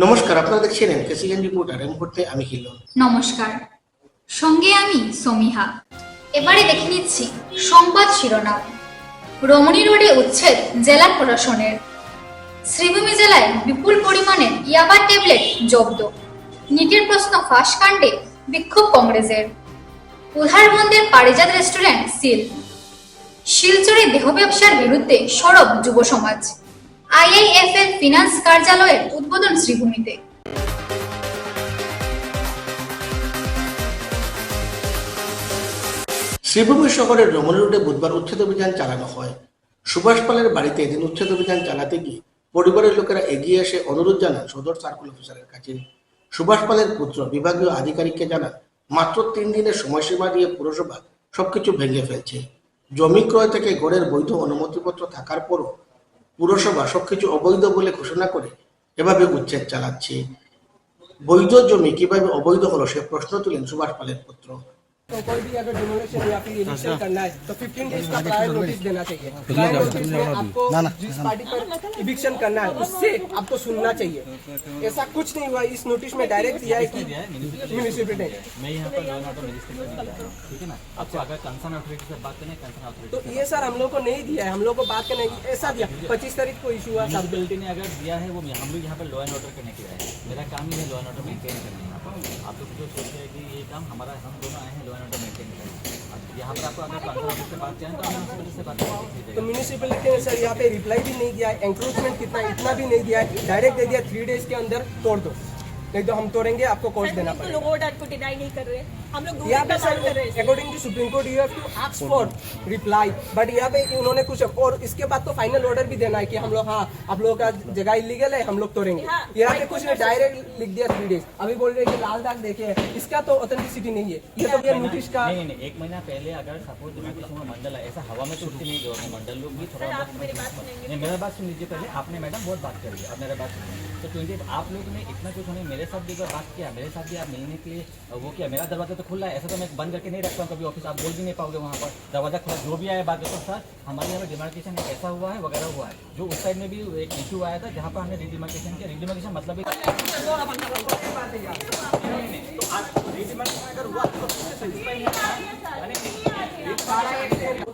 নমস্কার, আপনারা দেখছেন এনকেসিএন রিপোর্টার। এই মুহূর্তে আমি হিলন। নমস্কার, সঙ্গে আমি সমীহা। এবারে দেখে নিচ্ছি সংবাদ শিরোনাম। রমণী রোডে উচ্ছেদ জেলা প্রশাসনের। শ্রীভূমি জেলায় বিপুল পরিমাণে ইয়াবা ট্যাবলেট জব্দ। নিটের প্রশ্ন ফাঁস কাণ্ডে বিক্ষোভ কংগ্রেসের। উধারবন্দের পারিজাত রেস্টুরেন্ট সিল। শিলচরে দেহ ব্যবসার বিরুদ্ধে সরব যুব সমাজ। আইআইএফএল ফিনান্স কার্যালয়ের উদ্বোধন শ্রীভূমিতে। শ্রীভূমি শহরের রমণী রোডে বুধবার উচ্ছেদ অভিযান চালানো হয়। সুভাষ পালের বাড়িতে এদিন উচ্ছেদ অভিযান চালাতে গিয়ে পরিবারের লোকেরা এগিয়ে এসে অনুরোধ জানান সদর সার্কেল অফিসারের কাছে। সুভাষ পালের পুত্র বিভাগীয় আধিকারিককে জানান, মাত্র 3 দিনের সময়সীমা দিয়ে পুরসভা সবকিছু ভেঙে ফেলছে। জমি ক্রয় থেকে গড়ের বৈধ অনুমতিপত্র থাকার পরও পুরসভা সবকিছু অবৈধ বলে ঘোষণা করে এভাবে উচ্ছেদ চালাচ্ছে। বৈধ জমি কিভাবে অবৈধ হলো সে প্রশ্ন তুলেন সুভাষ পালের পুত্র। तो कोई भी अगर डिमोलिशन या फिर इविक्शन करना है तो 15 डेज का प्रायर नोटिस देना चाहिए। प्रायर नोटिस में आपको जिस पार्टी पर इविक्शन करना है उससे आपको सुनना चाहिए। ऐसा कुछ नहीं हुआ। इस नोटिस में डायरेक्ट दिया है कि म्युनिसिपैलिटी मैं यहाँ पर लॉ एंड ऑर्डर मजिस्ट्रेट को नहीं दिया, ठीक है ना। आपको अगर कंसर्न अथॉरिटी से बात करनी है, कंसर्न अथॉरिटी तो ये सर हम लोग को नहीं दिया है। हम लोग को बात करने की ऐसा दिया 25 तारीख को इशू हुआ। म्युनिसिपैलिटी ने अगर दिया है वो हम लोग यहाँ पर लॉ एंड ऑर्डर करने के लिए आए हैं। मेरा काम ही है लॉ एंड ऑर्डर मेंटेन करना। आप लोग जो सोच रहे हैं कि ये काम हमारा, हम दोनों आए हैं लॉ एंड ऑर्डर मेंटेन करने। यहाँ पर आपको अगर कंसर्न ऑफिस से बात चाहें तो म्युनिसिपैलिटी से बात करें। तो म्युनिसिपैलिटी ने सर यहाँ पे रिप्लाई भी नहीं दिया है। एंक्रोचमेंट कितना इतना भी नहीं दिया है। डायरेक्ट दे दिया 3 डेज के अंदर तोड़ दो, नहीं तो हम तोड़ेंगे, आपको कॉस्ट देना पड़ेगा। लोग वोट को डिनाई नहीं कर रहे, हम लोग यहाँ पे sir according to Supreme Court you have to ask for reply, but यहाँ पे उन्होंने कुछ और इसके बाद तो फाइनल ऑर्डर भी देना है कि हम लोग हाँ आप लोगों का जगह इलीगल है, हम लोग तोड़ेंगे। यहाँ पे कुछ डायरेक्ट लिख दिया 3 डेज। अभी बोल रहे हैं कि लाल दाग देखे इसका तो ऑथेंटिसिटी नहीं है। ये तो नोटिस का नहीं, 1 महीना पहले अगर सपोज मंडल है, ऐसा हवा में तो उठती नहीं गवर्नमेंट मंडल लोग भी थोड़ा बहुत नहीं। मेरा बात सुन लीजिए पहले। आपने मैडम बहुत बात करी, अब मेरा बात सुनिए। तो 28 आप लोग ने इतना कुछ होने मेरे साथ भी अगर बात किया, मेरे साथ भी आप मिलने के लिए वो किया। मेरा दरवाजा तो खुला है, ऐसा तो मैं बंद करके नहीं रखता हूँ कभी ऑफिस। आप बोल भी नहीं पाओगे वहाँ पर दरवाजा खुला। जो भी आया बात तो सर हमारे यहाँ पर डिमार्केशन ऐसा हुआ है वगैरह हुआ है। जो उस साइड में भी एक इशू आया था जहाँ पर हमने रिडिमार्केशन किया। रिडिमार्केशन मतलब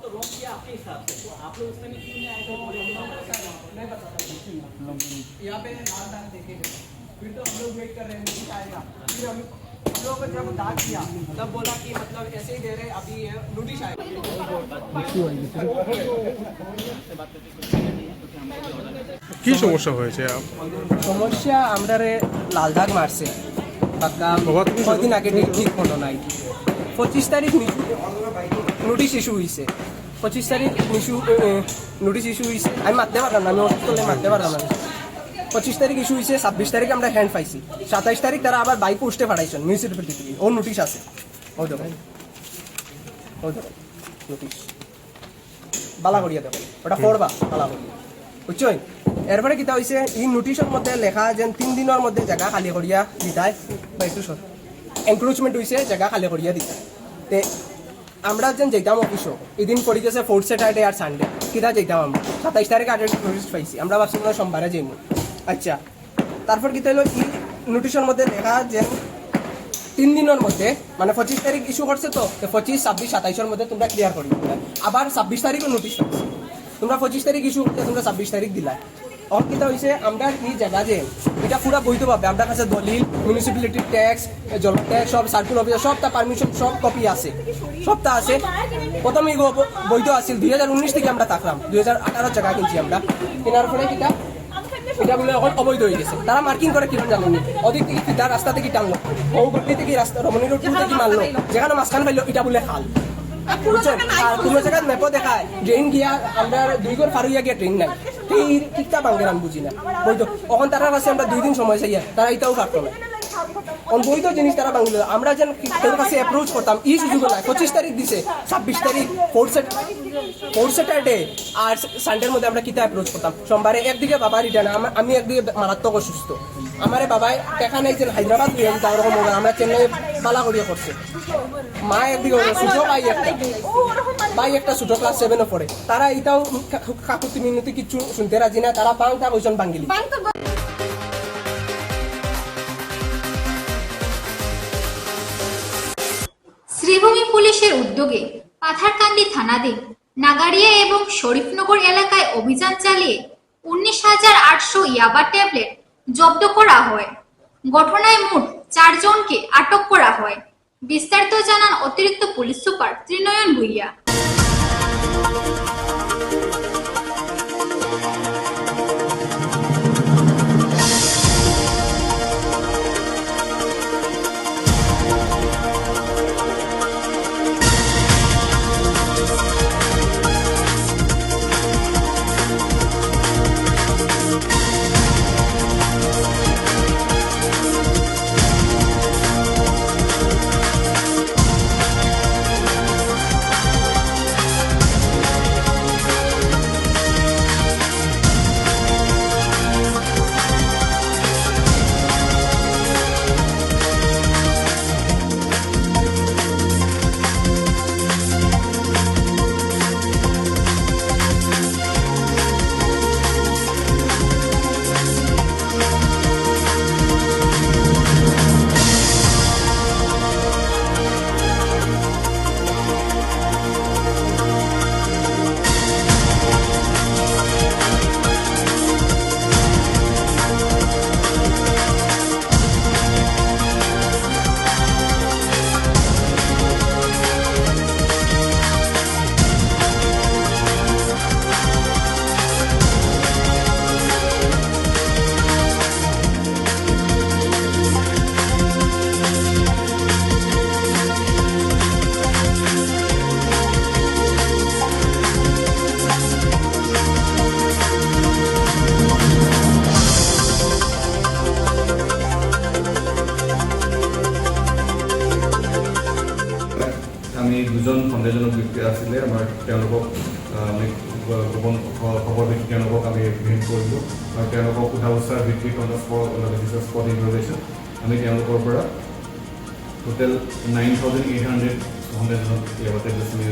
तो रोक किया आपके हिसाब से। तो आप लोग उस समय क्यों नहीं आए थे? यहाँ पे लाल दाग देखे गए, फिर तो हम लोग वेट कर रहे हैं नहीं आएगा। फिर हम लोगों को जब दाग किया तब बोला कि मतलब ऐसे ही दे रहे, अभी नोटिस आएगा। কি সমস্যা হয়েছে? সমস্যা আমরা লাল দাগ মারছে পাক্কা কদিন আগে ঠিক হলো নাই। 25 তারিখ নোটিশ ইস্যু হয়েছে। 25 তারিখ নোটিশ ইস্যু হয়েছে। আমি মারতে পারলাম না, আমি অসুস্থ হলে মারতে পারলাম না। 25 তারিখ ইস্যু হয়েছে, 26 তারিখ আমরা হ্যান্ড পাইছি। 27 তারিখ তারা আবার বাইক পোস্টে পাঠাইছেন মিউনিসিপ্যালিটি থেকে। ওর নোটিশ আছে, ও দেখেন নোটিশ বালা করিয়া দেখেন, ওটা পড়বা বালা করিয়া, বুঝছো? এরপরে কিতা হয়েছে, এই নোটিশের মধ্যে লেখা যে 3 দিনের মধ্যে জায়গা খালি করিয়া দিতায় বা একটু এনক্রোচমেন্ট হয়েছে, জায়গা খালি করিয়া দিতায়। তে আমরা যেন যেতাম অফিসও, এদিন পড়ি গেছে 4th স্যাটারডে আর সানডে, কিতা যেতাম আমরা 27 তারিখ আগে নোটিশ পাইছি। আমরা ভাবছি সোমবারে যাইব। আচ্ছা, তারপর কিতা হলো, এই নোটিশের মধ্যে লেখা যে 3 দিনের মধ্যে, মানে 25 তারিখ ইস্যু করছে তো 25, 26, 27-এর মধ্যে তোমরা ক্লিয়ার করি। আবার 26 তারিখও নোটিশ পাইছি। তোমরা 25 তারিখ ইস্যু করতে তোমরা 26 তারিখ দিলা। অর কিতা হয়েছে, আমরা এই জায়গা যে এটা পুরা বৈধ পাবে। আপনার কাছে দলিল, মিউনিসিপ্যালিটির ট্যাক্স, জল ট্যাক্স, সব সার্কুল অফিস, সবটা পারমিশন, সব কপি আছে, সবটা আছে। প্রথমে বৈধ আছিল 2019 থেকে আমরা থাকলাম, 2018 জায়গা কিনছি আমরা। কেনার পরে কিতা এটা বলে এখন অবৈধ হয়ে গেছে। তারা মার্কিং করে কিরকম জানেনি, ওদিক থেকে ফিতার রাস্তা থেকে টানলো, গৌগতি থেকে রাস্তা রমণী রোড থেকে মারলো, যেখানে মাঝখান পাইলো এটা বলে খাল। বুঝছেন? আর কোনো জায়গায় ম্যাপও দেখায় ট্রেন গিয়া আমরা 2 ঘর পার হইয়া গিয়া ট্রেন নাই। এই ঠিকঠাক বাঙ্গের আমি বুঝি না বৈধ। এখন তারা কাছে আমরা 2 দিন সময় চাইয়া, তারা এটাও পারতো না। অবৈধ জিনিস তারা বাংলা। আমরা যেন তাদের কাছে অ্যাপ্রোচ করতাম, এই সুযোগ নাই। 25 তারিখ দিছে, 26 তারিখ 4th স্যাটারডে আর সানডের মধ্যে আমরা কিতা অ্যাপ্রোচ করতাম। সোমবারে একদিকে বাবা রিটার্ন, আমি একদিকে মারাত্মক অসুস্থ। আমারে বাবাই দেখা নাই যে হায়দ্রাবাদ নিয়ে যেতে, ওরকম আমরা চেন্নাই বালা করিয়া করছে। মা একদিকে ছোট ভাই একটা ছোট ক্লাস 7-এ পড়ে। তারা এটাও কাকুতি মিনতি কিছু শুনতে রাজি না। তারা বাংলা কইছেন বাঙ্গিলি। পুলিশের উদ্যোগে পাথারকান্দি থানাধীন নাগারিয়া এবং শরীফনগর এলাকায় অভিযান চালিয়ে 19,800 ইয়াবা ট্যাবলেট জব্দ করা হয়। ঘটনায় মোট 4 জনকে আটক করা হয়। বিস্তারিত জানান অতিরিক্ত পুলিশ সুপার ত্রিনয়ন ভুইয়া। আমি দুজন সন্দেহজনক ব্যক্তি আছিলে আমাৰ তেওঁলোকক আমি গোপন খবৰ ভিত্তিত তেওঁলোকক আমি এপ্ৰিহেণ্ড কৰিলোঁ আৰু তেওঁলোকক সোধা পোছাৰ ভিত্তিত স্পট ইনফৰমেশ্যন আমি তেওঁলোকৰ পৰা টোটেল 9,800 সন্দেহজনক ইয়াৰ টেবলেটছ আমি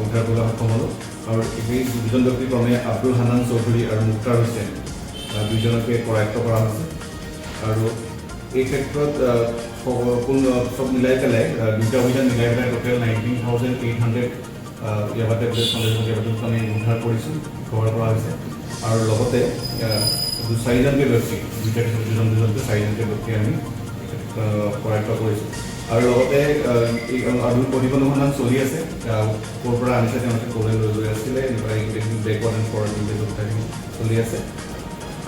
উদ্ধাৰ কৰিবলৈ সক্ষম হ'লোঁ। আৰু এই দুজন ব্যক্তি ক্ৰমে আব্দুল হানান চৌধুৰী আৰু মুক্তাৰ হুছেইন দুইজনকে কৰায়ত্ব কৰা হৈছে। আৰু এই ক্ষেত্ৰত সব মিলাই পেলাই দুটা অভিযান মিলাই পেলাই টোটেল 19,800 ইয়াবা টেবলেট সন্দেহজনক আমি উদ্ধাৰ কৰিছোঁ, খবৰ কৰা হৈছে। আৰু লগতে 4জনকে ব্যক্তি দুজনকে 4জনকে ব্যক্তি আমি কৰায়ত্ব কৰিছোঁ। আৰু লগতে আৰু অধিক অনুসন্ধান চলি আছে, ক'ৰ পৰা আনিছে তেওঁলোকে ক'লৈ লৈ গৈ আছিলে, বেকৱাৰ্ড এণ্ড ফৰৱাৰ্ড কথাখিনি চলি আছে।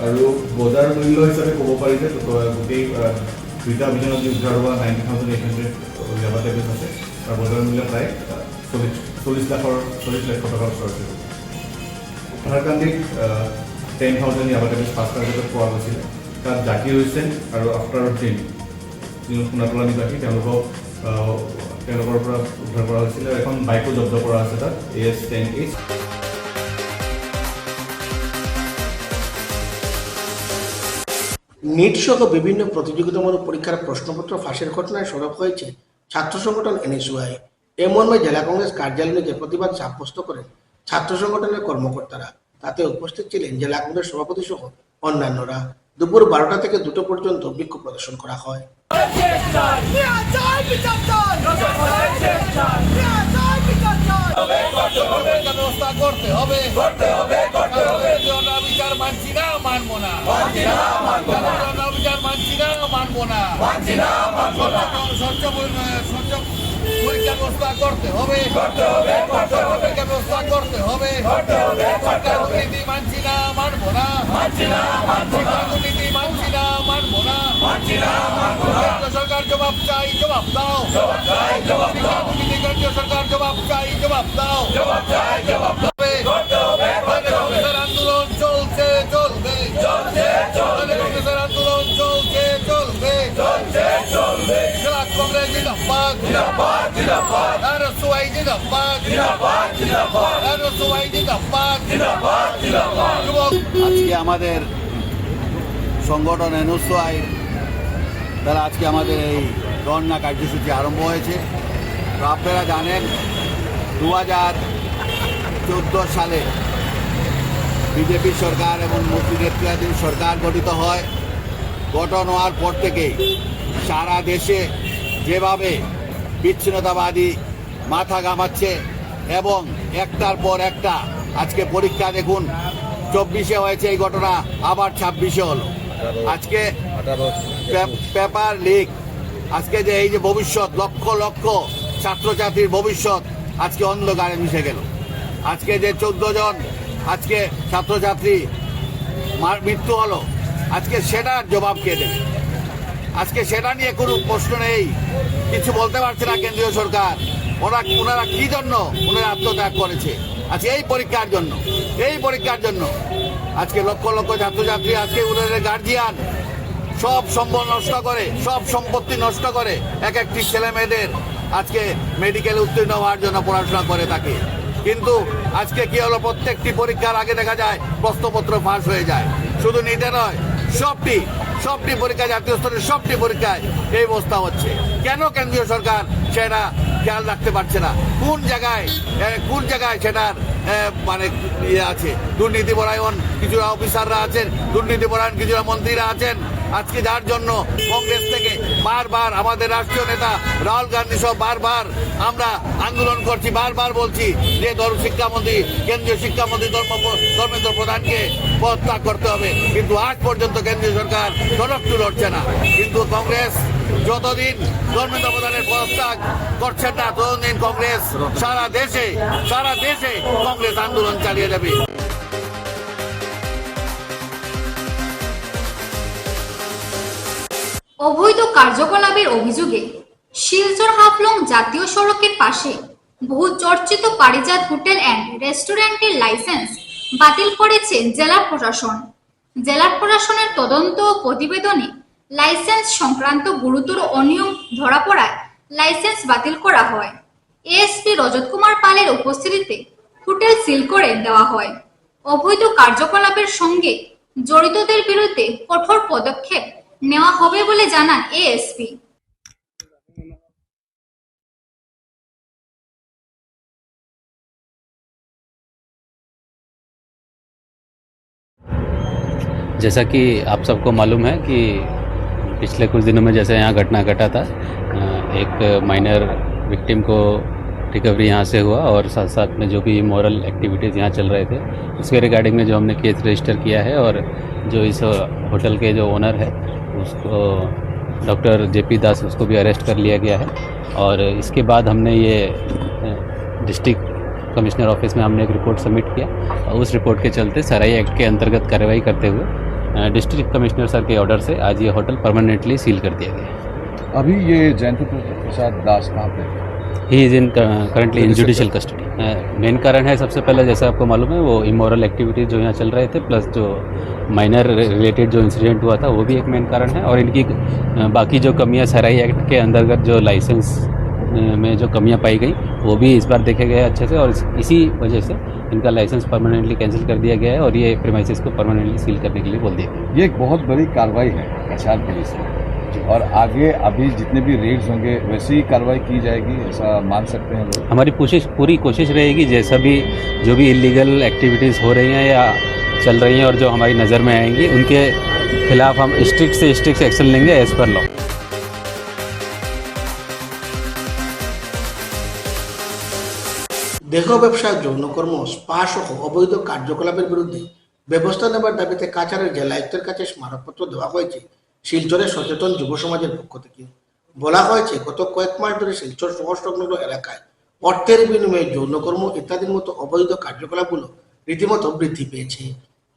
আৰু বজাৰ মূল্য হিচাপে ক'ব পাৰি যে গোটেই দুইটা অভিযানত যি উদ্ধাৰ হোৱা 90,800 ইয়াবা টেবলেট আছে, আৰু বজাৰ মূল্য প্ৰায় 40 লাখ টকাৰ ওচৰতে। পাথাৰকান্দিত 10,000 ইয়াবা টেবলেট 5টা বজাত পোৱা গৈছিলে। তাত জাকিৰ হুছেইন আৰু আফতাৰুদ্দিন যিজন সোণাতলা নিবাসী তেওঁলোকৰ পৰা উদ্ধাৰ কৰা হৈছিলে। এখন বাইকো জব্দ কৰা আছে তাত AS10H। নিট সহ বিভিন্ন প্রতিযোগিতামূলক পরীক্ষার প্রশ্নপত্র ফাঁসের ঘটনায় সরব হয়েছে ছাত্র সংগঠন NSUI। এ মর্মে জেলা কংগ্রেস কার্যালয়ে নিজের প্রতিবাদ সাব্যস্ত করেন ছাত্র সংগঠনের কর্মকর্তারা। তাতে উপস্থিত ছিলেন জেলা কংগ্রেস সভাপতি সহ অন্যান্যরা। দুপুর 12টা থেকে 2টা পর্যন্ত বিক্ষোভ প্রদর্শন করা হয়। ব্যবস্থা করতে হবে, বিচার মানছি না, মানবো না, বিচার মানছি না, মানবো না, স্বচ্ছ পরীক্ষা ব্যবস্থা করতে হবে, ব্যবস্থা করতে হবে, দুর্নীতি মানছি না, মানবো না, দুর্নীতি মানছি না, মানবো না, সরকার জবাব চাই, জবাব দাও, দুর্নীতি কেন্দ্রীয় সরকার জবাব চাই, জবাব দাও, আন্দোলন চলছে, চলবে, কংগ্রেসের আন্দোলন চলছে, চলবে, কংগ্রেস জিন্দাবাদ, NSUI জিন্দাবাদ, NSUI জিন্দাবাদ। আজকে আমাদের সংগঠন NSUI তারা আজকে আমাদের এই ধর্ণা কার্যসূচি আরম্ভ হয়েছে। তো আপনারা জানেন 2014 সালে বিজেপি সরকার এবং মোদী নেতৃত্বাধীন সরকার গঠিত হয়। গঠন হওয়ার পর থেকেই সারা দেশে যেভাবে বিচ্ছিন্নতাবাদী মাথা ঘামাচ্ছে এবং একটার পর একটা আজকে পরীক্ষা দেখুন 24-এ হয়েছে এই ঘটনা, আবার 26-এ হলো। আজকে পেপার লিক, আজকে যে এই যে ভবিষ্যৎ, লক্ষ লক্ষ ছাত্রছাত্রীর ভবিষ্যৎ আজকে অন্ধকারে মিশে গেল। আজকে যে 14 জন আজকে ছাত্রছাত্রী মৃত্যু হলো, আজকে সেটার জবাব কে দেবে? আজকে সেটা নিয়ে কোনো প্রশ্ন নেই, কিছু বলতে পারছে না কেন্দ্রীয় সরকার। ওনারা কি জন্য ওনারা আত্মত্যাগ করেছে? আজকে এই পরীক্ষার জন্য আজকে লক্ষ লক্ষ ছাত্রছাত্রী, আজকে ওনাদের গার্জিয়ান সব সম্বল নষ্ট করে, সব সম্পত্তি নষ্ট করে এক একটি ছেলে মেয়েদের আজকে মেডিকেল উত্তীর্ণ হওয়ার জন্য পড়াশোনা করে থাকে। কিন্তু আজকে কি হলো, প্রত্যেকটি পরীক্ষার আগে দেখা যায় প্রশ্নপত্র ফাঁস হয়ে যায়। শুধু নিটে নয়, সবটি পরীক্ষা, জাতীয় স্তরের সবটি পরীক্ষায় এই অবস্থা হচ্ছে। কেন কেন্দ্রীয় সরকার সেটা খেয়াল রাখতে পারছে না? কোন জায়গায় সেটার মানে ইয়ে আছে? দুর্নীতি পরায়ণ কিছুটা অফিসাররা আছেন, দুর্নীতি পরায়ণ কিছুটা মন্ত্রীরা আছেন। আজকে যার জন্য কংগ্রেস থেকে বারবার আমাদের রাষ্ট্রীয় নেতা রাহুল গান্ধী সব বারবার আমরা আন্দোলন করছি, বারবার বলছি যে শিক্ষামন্ত্রী, কেন্দ্রীয় শিক্ষামন্ত্রী ধর্মেন্দ্র প্রধানকে পদত্যাগ করতে হবে। কিন্তু আজ পর্যন্ত কেন্দ্রীয় সরকার টনকটু লড়ছে না। কিন্তু কংগ্রেস যতদিন ধর্মেন্দ্র প্রধানের পদত্যাগ করছেন না, ততদিন কংগ্রেস সারা দেশে কংগ্রেস আন্দোলন চালিয়ে যাবে। অবৈধ কার্যকলাপের অভিযোগে শিলচর হাফলং জাতীয় সড়কের পাশে বহু চর্চিত পারিজাত হোটেল অ্যান্ড রেস্টুরেন্টের লাইসেন্স বাতিল করেছে জেলা প্রশাসন। জেলা প্রশাসনের তদন্ত ও প্রতিবেদনে লাইসেন্স সংক্রান্ত গুরুতর অনিয়ম ধরা পড়ায় লাইসেন্স বাতিল করা হয়। এএসপি রজত কুমার পালের উপস্থিতিতে হোটেল সিল করে দেওয়া হয়। অবৈধ কার্যকলাপের সঙ্গে জড়িতদের বিরুদ্ধে কঠোর পদক্ষেপ নেওয়া হবে বলে জানান এএসপি। जैसा कि आप सबको मालूम है कि पिछले कुछ दिनों में जैसे यहाँ घटना घटा था, एक माइनर विक्टिम को रिकवरी यहाँ से हुआ और साथ साथ में जो भी मॉरल एक्टिविटीज़ यहाँ चल रहे थे उसके रिगार्डिंग में जो हमने केस रजिस्टर किया है और जो इस होटल के जो ओनर है उसको डॉक्टर जेपी दास, उसको भी अरेस्ट कर लिया गया है। और इसके बाद हमने ये डिस्ट्रिक्ट कमिश्नर ऑफिस में हमने एक रिपोर्ट सबमिट किया और उस रिपोर्ट के चलते सराई एक्ट के अंतर्गत कार्रवाई करते हुए डिस्ट्रिक्ट कमिश्नर सर के ऑर्डर से आज ये होटल परमानेंटली सील कर दिया गया। अभी ये जयंती प्रसाद दास कहाँ पे? He is in currently in judicial custody. Main कारण है सबसे पहले, जैसा आपको मालूम है, वो इमोरल एक्टिविटीज़ जो यहाँ चल रहे थे प्लस जो माइनर रिलेटेड जो इंसिडेंट हुआ था वो भी एक मेन कारण है। और इनकी बाकी जो कमियाँ सराई एक्ट के अंतर्गत जो लाइसेंस में जो कमियां पाई गई वो भी इस बार देखे गए अच्छे से और इसी वजह से इनका लाइसेंस परमानेंटली कैंसिल कर दिया गया है और ये प्रीमाइसेस को परमानेंटली सील करने के लिए बोल दिया गया। ये एक बहुत बड़ी कार्रवाई है प्रचार पुलिस की और आगे अभी जितने भी रेड्स होंगे वैसी ही कार्रवाई की जाएगी, ऐसा मान सकते हैं लोग? हमारी पूरी कोशिश रहेगी, जैसा भी जो भी इलीगल एक्टिविटीज़ हो रही हैं या चल रही हैं और जो हमारी नज़र में आएंगी उनके खिलाफ हम स्ट्रिक्ट से एक्शन लेंगे एज पर लॉ। দেহ ব্যবসা, যৌনকর্ম, স্পা সহ অবৈধ কার্যকলাপের বিরুদ্ধে ব্যবস্থা নেবার দাবিতে কাছাড়ের জেলা আয়ুক্তের কাছে স্মারকপত্র দেওয়া হয়েছে শিলচরের সচেতন যুব সমাজের পক্ষ থেকে। বলা হয়েছে গত কয়েক মাস ধরে শিলচর শহর সংলগ্ন এলাকায় অর্থের বিনিময়ে যৌনকর্ম ইত্যাদির মতো অবৈধ কার্যকলাপগুলো রীতিমতো বৃদ্ধি পেয়েছে।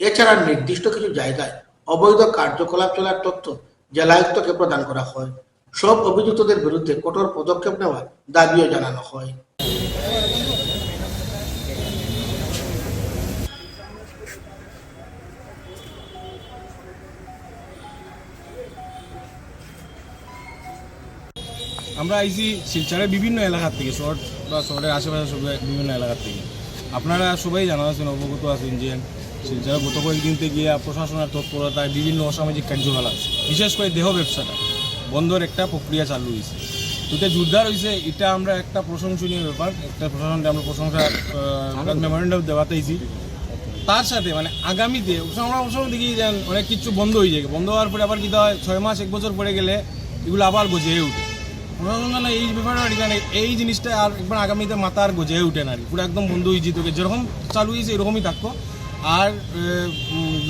এছাড়া নির্দিষ্ট কিছু জায়গায় অবৈধ কার্যকলাপ চলার তথ্য জেলা আয়ুক্তকে প্রদান করা হয়। সব অভিযুক্তদের বিরুদ্ধে কঠোর পদক্ষেপ নেওয়ার দাবিও জানানো হয়। আমরা আইছি শিলচরের বিভিন্ন এলাকার থেকে, শহর বা শহরের আশেপাশে সব বিভিন্ন এলাকার থেকে। আপনারা সবাই জানা আছেন, অবগত আছেন যে শিলচরে গত কয়েকদিন থেকে প্রশাসনের তৎপরতায় বিভিন্ন অসামাজিক কার্যকলাপ, বিশেষ করে দেহ ব্যবসাটা বন্ধর একটা প্রক্রিয়া চালু হয়েছে। এটা জোরদার হয়েছে, এটা আমরা একটা প্রশংসনীয় ব্যাপার। একটা প্রশাসনকে আমরা প্রশংসা মেমোরেন্ডাম দেওয়াতেইছি। তার সাথে মানে আগামীতে আমরা সবসময় দেখি যে অনেক কিছু বন্ধ হয়ে যায়, বন্ধ হওয়ার পরে আবার কী হয় 6 মাস 1 বছর পরে গেলে এগুলো আবার গজিয়ে ওঠে। প্রশাসন যেন এই ব্যাপারে আর কি এই জিনিসটা আর একবার আগামীতে মাথা আর গজে ওঠেন আর কি, পুরো একদম বন্ধ হয়ে যেত, যেরকম চালু হয়েছে এরকমই থাকতো। আর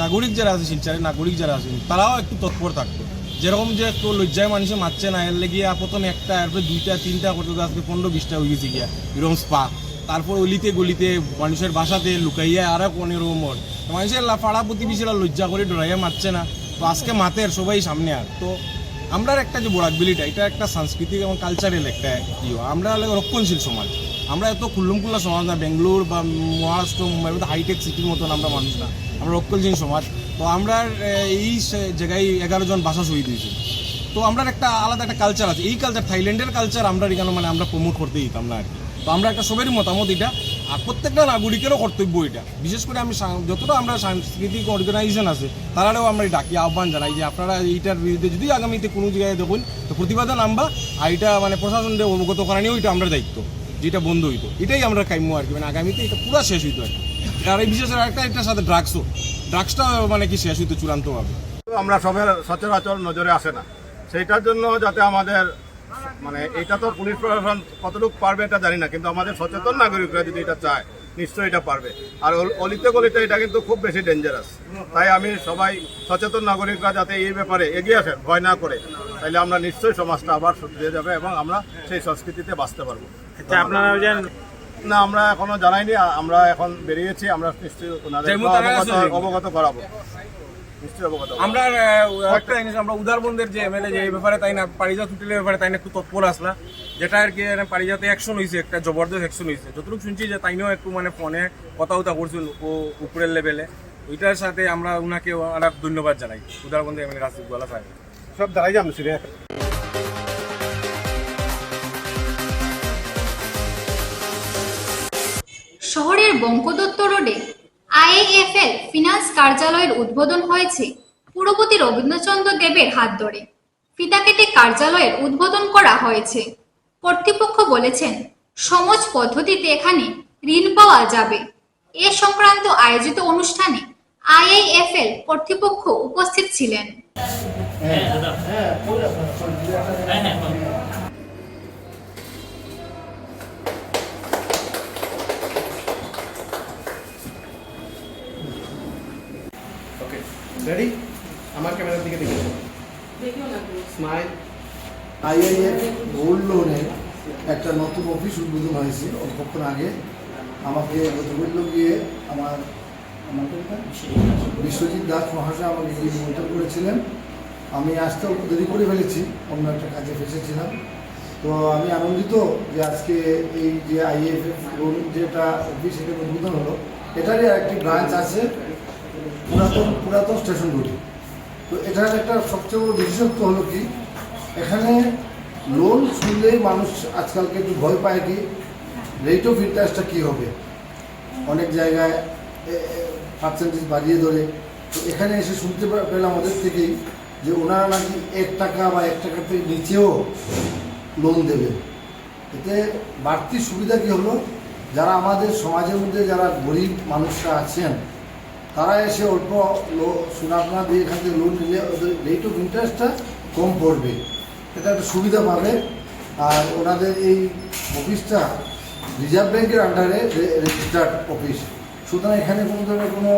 নাগরিক যারা আছে শিলচরের নাগরিক যারা আছেন তারাও একটু তৎপর থাকতো, যেরকম যে একটু লজ্জায় মানুষে মারছে না, এর লেগে প্রথম একটা, এরপরে 2টা 3টা করতে আজকে 15-20টা হয়ে গেছে গিয়া এরকম স্পা। তারপর অলিতে গলিতে মানুষের বাসাতে লুকাইয়া আর এরকম মানুষের পাড়া প্রতিবেশীরা লজ্জা করে ডরাইয়া মারছে না। তো আজকে মাতের সবাই সামনে আর তো আমরা একটা যে বরাকবিলিটা, এটা একটা সাংস্কৃতিক এবং কালচারাল একটা আমরা রক্ষণশীল সমাজ, আমরা এত খুল্লুমখুল্লা সমাজ না, বেঙ্গলোর বা মহারাষ্ট্র মুম্বাইয়ের মতো হাইটেক সিটির মতন আমরা মানুষ না, আমরা রক্ষণশীল সমাজ। তো আমরা এই জায়গায় 11 জন ভাষা শহীদ হয়েছি, তো আমরা একটা আলাদা একটা কালচার আছে, এই কালচার থাইল্যান্ডের কালচার আমরা এখানে মানে আমরা প্রমোট করতে দিতাম না আর কি। তো আমরা একটা সবারই মতামত এটা, আর প্রত্যেকটা নাগরিকেরও কর্তব্য এটা। বিশেষ করে আমি যতটা আমরা সাংস্কৃতিক অর্গানাইজেশন আছে তারাও আমরা ডাকি, আহ্বান জানাই যে আপনারা এইটার বিরুদ্ধে যদি আগামীতে কোনো জায়গায় দেখুন তো প্রতিবাদে নামবা, আর এটা মানে প্রশাসনকে অবগত করা নিয়েও এটা আমরা দায়িত্ব, যেটা বন্ধ হইতো এটাই আমরা কাম্য আর কি, মানে আগামীতে এটা পুরো শেষ হইতো আর কি। আর এই বিশেষ একটা এটার সাথে ড্রাগসটা মানে কি শেষ হইতো চূড়ান্তভাবে। আমরা সবের সচরাচর নজরে আসে না, সেইটার জন্য যাতে আমাদের মানে এটা তো পুলিশ প্রশাসন কতটুকু পারবে এটা জানি না, কিন্তু আমাদের সচেতন নাগরিকরা যদি এটা চায় নিশ্চয়ই এটা পারবে। আর অলিতে গলিতে এটা কিন্তু খুব বেশি ডেঞ্জারাস, তাই আমি সবাই সচেতন নাগরিকরা যাতে এই ব্যাপারে এগিয়ে আসেন, ভয় না করে, তাহলে আমরা নিশ্চয়ই সমাজটা আবার শুধরে যাবে এবং আমরা সেই সংস্কৃতিতে বাঁচতে পারবো। আপনারা না, আমরা এখনো জানাইনি, আমরা এখন বেরিয়েছি, আমরা নিশ্চয়ই ওনাদের অবগত করাবো। আমরা একটা জিনিস, আমরা উদারবন্দের যে এমএলএ যে এই ব্যাপারে তাই না পারিজাত হোটেলের ব্যাপারে তাই না একটু তৎপর আসলা, যেটা আর কি পারিজাতে অ্যাকশন হয়েছে, একটা জবরদস্ত অ্যাকশন হয়েছে। যতটুকু শুনছি যে তাইও একটু মানে ফোনে কথা করছিল ও উপরের লেভেলে, ওইটার সাথে আমরা ওনাকে অনেক ধন্যবাদ জানাই, উদারবন্দের এমএলএ রাশিদ গোয়ালা সাহেব। সব দাঁড়াই যাম সিরে। শহরের বঙ্কদত্ত রোডে আইএএফএল ফিনান্স কার্যালয়ের উদ্বোধন হয়েছে পুরপতি রবীন্দ্রচন্দ্র দেবের হাত ধরে। ফিতা কেটে কার্যালয়ের উদ্বোধন করা হয়েছে। কর্তৃপক্ষ বলেছেন সহজ পদ্ধতিতে এখানে ঋণ পাওয়া যাবে। এ সংক্রান্ত আয়োজিত অনুষ্ঠানে আইএএফএল কর্তৃপক্ষ উপস্থিত ছিলেন। রেডি? আমার ক্যামেরার দিকে দেখো, স্মাইল। আইআইএফ গোল্ড লোনের একটা নতুন অফিস উদ্বোধন হয়েছে অল্পক্ষণ আগে। আমাকে গতকাল গিয়ে আমার বিশ্বজিৎ দাস মহাশয় আমাকে গিয়ে নিমন্ত্রণ করেছিলেন। আমি আসতে অল্প দেরি করে ফেলেছি, অন্য একটা কাজে ফেসেছিলাম। তো আমি আনন্দিত যে আজকে এই যে আইএফএফ লোন যেটা অফিস এটা উদ্বোধন হলো, এটারই একটি ব্রাঞ্চ আছে পুরাতন স্টেশন রোডে। তো এটার একটা সবচেয়ে বড় বিশেষত্ব হলো কি, এখানে লোন শুনলেই মানুষ আজকালকে একটু ভয় পায় কি রেট অফ ইন্টারেস্টটা কী হবে, অনেক জায়গায় পার্সেন্টেজ বাড়িয়ে ধরে। তো এখানে এসে শুনতে পেলাম ওদের থেকেই যে ওনারা নাকি 1 টাকা বা 1 টাকার থেকে নিচেও লোন দেবে। এতে বাড়তি সুবিধা কী হলো, যারা আমাদের সমাজের মধ্যে যারা গরিব মানুষরা আছেন তারা এসে অল্প সুনাপনা দিয়ে এখান থেকে লোন নিলে ওদের রেট অফ ইন্টারেস্টটা কম পড়বে, এটা একটা সুবিধা পাবে। আর ওনাদের এই অফিসটা রিজার্ভ ব্যাংকের আন্ডারে রেজিস্টার্ড অফিস, সুতরাং এখানে কোনো ধরনের কোনো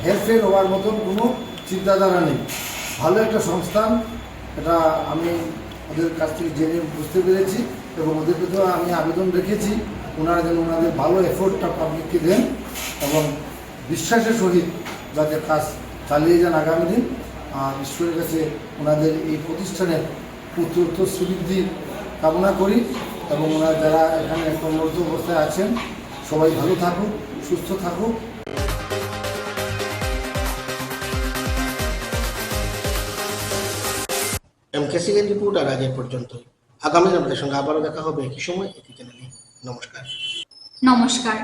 হেরফের হওয়ার মতন কোনো চিন্তাধারা নেই। ভালো একটা সংস্থান, এটা আমি ওদের কাছ থেকে জেনে বুঝতে পেরেছি এবং ওদের তো আমি আবেদন রেখেছি ওনারা যেন ওনাদের ভালো এফোর্টটা পাবলিককে দেন এবং বিশ্বাসের সহিত যাতে কাজ চালিয়ে যান আগামী দিন। আর ঈশ্বরের কাছে ওনাদের এই প্রতিষ্ঠানের উত্তরোত্তর সুবৃদ্ধির কামনা করি এবং ওনারা যারা এখানে কর্মরত অবস্থায় আছেন সবাই ভালো থাকুক, সুস্থ থাকুক। MKCN রিপোর্ট আর আজ পর্যন্তই। আগামী আপনাদের সঙ্গে আবারও দেখা হবে একই সময় একই চ্যানেলে। নমস্কার।